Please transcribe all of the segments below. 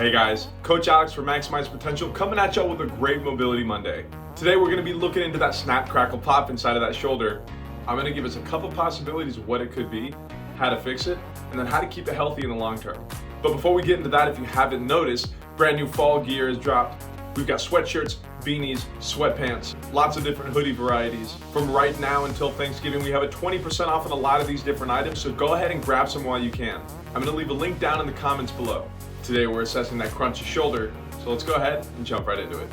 Hey guys, Coach Alex for Maximize Potential coming at y'all with a great Mobility Monday. Today we're going to be looking into that snap, crackle, pop inside of that shoulder. I'm going to give us a couple possibilities of what it could be, how to fix it, and then how to keep it healthy in the long term. But before we get into that, if you haven't noticed, brand new fall gear is dropped. We've got sweatshirts, beanies, sweatpants, lots of different hoodie varieties. From right now until Thanksgiving, we have a 20% off on a lot of these different items, so go ahead and grab some while you can. I'm gonna leave a link down in the comments below. Today we're assessing that crunchy shoulder, so let's go ahead and jump right into it.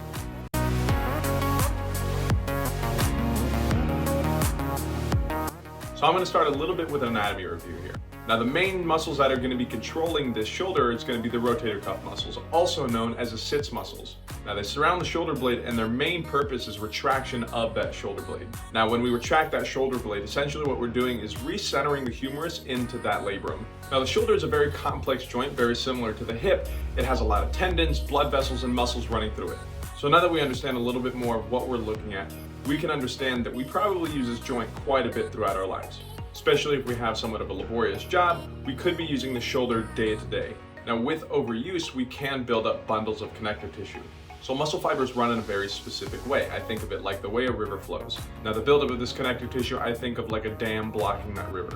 So I'm gonna start a little bit with an anatomy review here. Now the main muscles that are gonna be controlling this shoulder is gonna be the rotator cuff muscles, also known as the sits muscles. Now they surround the shoulder blade and their main purpose is retraction of that shoulder blade. Now when we retract that shoulder blade, essentially what we're doing is recentering the humerus into that labrum. Now the shoulder is a very complex joint, very similar to the hip. It has a lot of tendons, blood vessels, and muscles running through it. So now that we understand a little bit more of what we're looking at, we can understand that we probably use this joint quite a bit throughout our lives. Especially if we have somewhat of a laborious job, we could be using the shoulder day to day. Now with overuse, we can build up bundles of connective tissue. So muscle fibers run in a very specific way. I think of it like the way a river flows. Now the buildup of this connective tissue, I think of like a dam blocking that river.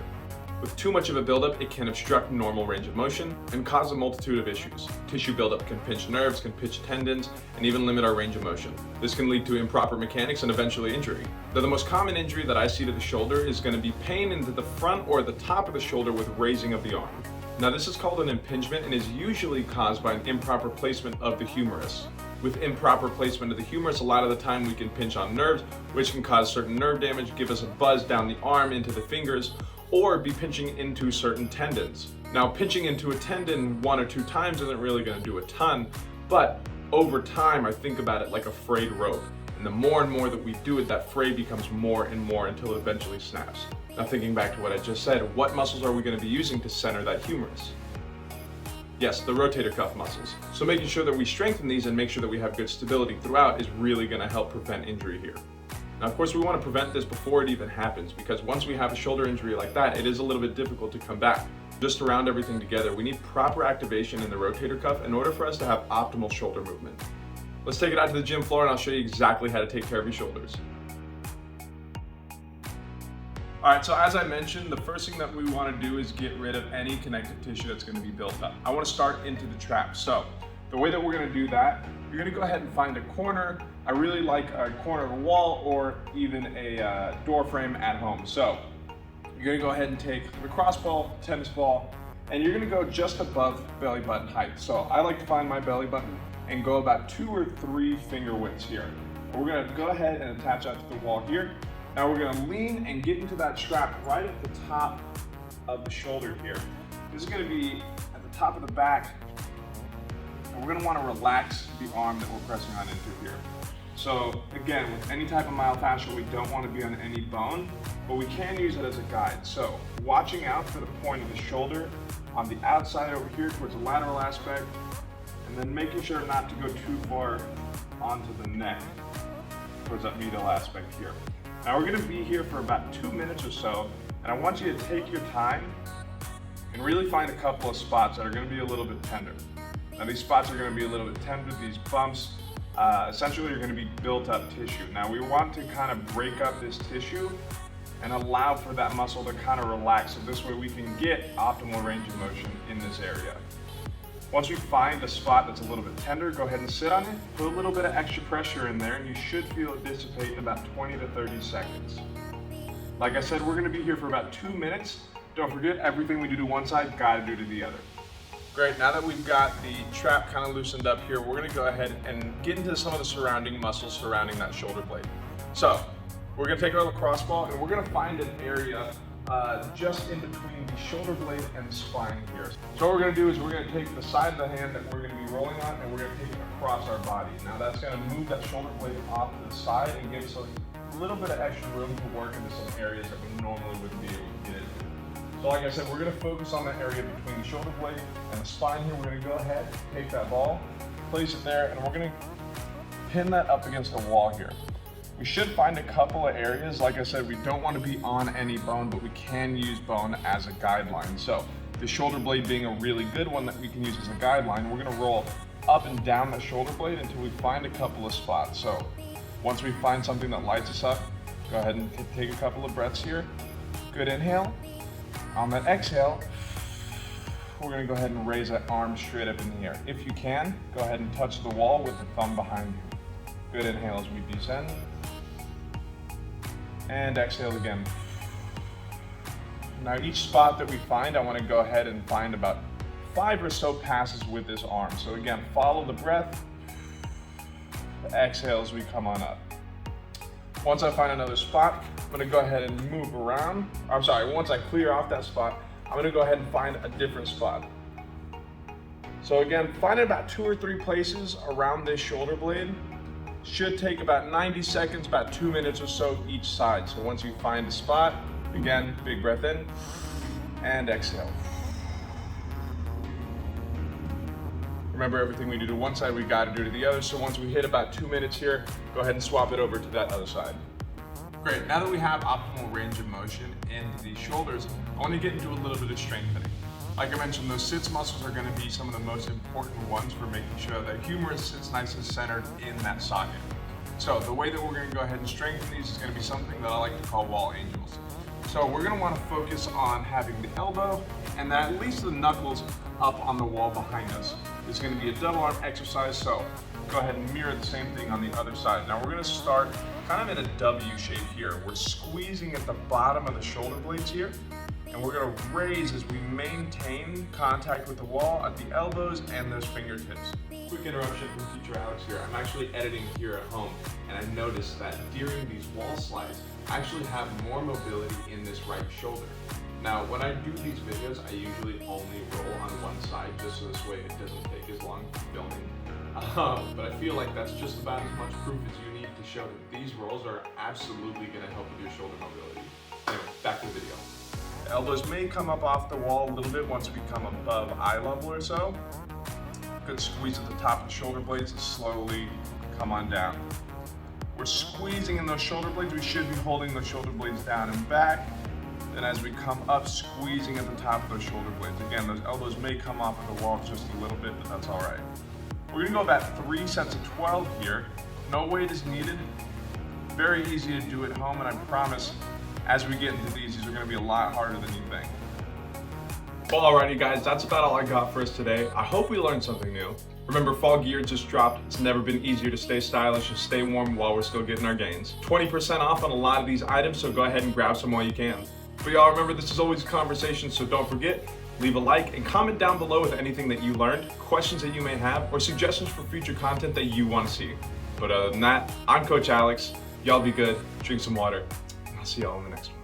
With too much of a buildup, it can obstruct normal range of motion and cause a multitude of issues. Tissue buildup can pinch nerves, can pinch tendons, and even limit our range of motion. This can lead to improper mechanics and eventually injury. Now, the most common injury that I see to the shoulder is going to be pain into the front or the top of the shoulder with raising of the arm. Now, this is called an impingement and is usually caused by an improper placement of the humerus. With improper placement of the humerus, a lot of the time we can pinch on nerves, which can cause certain nerve damage, give us a buzz down the arm into the fingers, or be pinching into certain tendons. Now, pinching into a tendon 1 or 2 times isn't really gonna do a ton, but over time, I think about it like a frayed rope. And the more and more that we do it, that fray becomes more and more until it eventually snaps. Now, thinking back to what I just said, what muscles are we gonna be using to center that humerus? Yes, the rotator cuff muscles. So making sure that we strengthen these and make sure that we have good stability throughout is really gonna help prevent injury here. Now, of course, we want to prevent this before it even happens, because once we have a shoulder injury like that, it is a little bit difficult to come back. Just to round everything together, we need proper activation in the rotator cuff in order for us to have optimal shoulder movement. Let's take it out to the gym floor and I'll show you exactly how to take care of your shoulders. All right, so as I mentioned, the first thing that we want to do is get rid of any connective tissue that's going to be built up. I want to start into the trap. So the way that we're going to do that, you're going to go ahead and find a corner. I really like a corner of a wall or even a door frame at home. So you're going to go ahead and take a lacrosse ball, tennis ball, and you're going to go just above belly button height. So I like to find my belly button and go about 2 or 3 finger widths here. We're going to go ahead and attach that to the wall here. Now we're going to lean and get into that strap right at the top of the shoulder here. This is going to be at the top of the back. And we're going to want to relax the arm that we're pressing on into here. So again, with any type of myofascia, we don't want to be on any bone, but we can use it as a guide. So watching out for the point of the shoulder on the outside over here towards the lateral aspect, and then making sure not to go too far onto the neck towards that medial aspect here. Now we're going to be here for about 2 minutes or so, and I want you to take your time and really find a couple of spots that are going to be a little bit tender. Now these spots are going to be a little bit tender, these bumps essentially are going to be built up tissue. Now we want to kind of break up this tissue and allow for that muscle to kind of relax, so this way we can get optimal range of motion in this area. Once we find a spot that's a little bit tender, go ahead and sit on it, put a little bit of extra pressure in there, and you should feel it dissipate in about 20 to 30 seconds. Like I said, we're going to be here for about 2 minutes. Don't forget, everything we do to one side, gotta do to the other. Great, now that we've got the trap kind of loosened up here, we're going to go ahead and get into some of the surrounding muscles surrounding that shoulder blade. So we're going to take our lacrosse ball and we're going to find an area just in between the shoulder blade and the spine here. So what we're going to do is we're going to take the side of the hand that we're going to be rolling on and we're going to take it across our body. Now that's going to move that shoulder blade off to the side and give us a little bit of extra room to work into some areas that we normally wouldn't be able to get into. So like I said, we're going to focus on the area between the shoulder blade and the spine here. We're going to go ahead, take that ball, place it there, and we're going to pin that up against the wall here. We should find a couple of areas. Like I said, we don't want to be on any bone, but we can use bone as a guideline. So the shoulder blade being a really good one that we can use as a guideline, we're gonna roll up and down the shoulder blade until we find a couple of spots. So once we find something that lights us up, go ahead and take a couple of breaths here. Good inhale. On that exhale, we're gonna go ahead and raise that arm straight up in the air. If you can, go ahead and touch the wall with the thumb behind you. Good inhale as we descend. And exhale again. Now each spot that we find, I wanna go ahead and find about 5 or so passes with this arm. So again, follow the breath, exhale as we come on up. Once I find another spot, I'm gonna go ahead and move around. Once I clear off that spot, I'm gonna go ahead and find a different spot. So again, finding about 2 or 3 places around this shoulder blade should take about 90 seconds, about 2 minutes or so each side. So once you find a spot, again, big breath in and exhale. Remember, everything we do to one side, we gotta do to the other. So once we hit about 2 minutes here, go ahead and swap it over to that other side. Great, now that we have optimal range of motion in the shoulders, I wanna get into a little bit of strengthening. Like I mentioned, those sits muscles are gonna be some of the most important ones for making sure that humerus sits nice and centered in that socket. So the way that we're gonna go ahead and strengthen these is gonna be something that I like to call wall angels. So we're gonna wanna focus on having the elbow and at least the knuckles up on the wall behind us. It's gonna be a double arm exercise, so go ahead and mirror the same thing on the other side. Now we're gonna start kind of in a W shape here. We're squeezing at the bottom of the shoulder blades here, and we're gonna raise as we maintain contact with the wall at the elbows and those fingertips. Quick interruption from teacher Alex here. I'm actually editing here at home, and I noticed that during these wall slides, I actually have more mobility in this right shoulder. Now, when I do these videos, I usually only roll on one side, just so this way it doesn't take as long filming. But I feel like that's just about as much proof as you need to show that these rolls are absolutely gonna help with your shoulder mobility. Anyway, back to the video. The elbows may come up off the wall a little bit once we come above eye level or so. Good squeeze at the top of the shoulder blades and slowly come on down. We're squeezing in those shoulder blades. We should be holding those shoulder blades down and back. Then as we come up, squeezing at the top of those shoulder blades. Again, those elbows may come off of the wall just a little bit, but that's all right. We're gonna go about 3 sets of 12 here. No weight is needed. Very easy to do at home, and I promise as we get into these are gonna be a lot harder than you think. Well, alrighty guys, that's about all I got for us today. I hope we learned something new. Remember, fall gear just dropped. It's never been easier to stay stylish and stay warm while we're still getting our gains. 20% off on a lot of these items, so go ahead and grab some while you can. But y'all remember, this is always a conversation, so don't forget, leave a like and comment down below with anything that you learned, questions that you may have, or suggestions for future content that you want to see. But other than that, I'm Coach Alex. Y'all be good, drink some water, and I'll see y'all in the next one.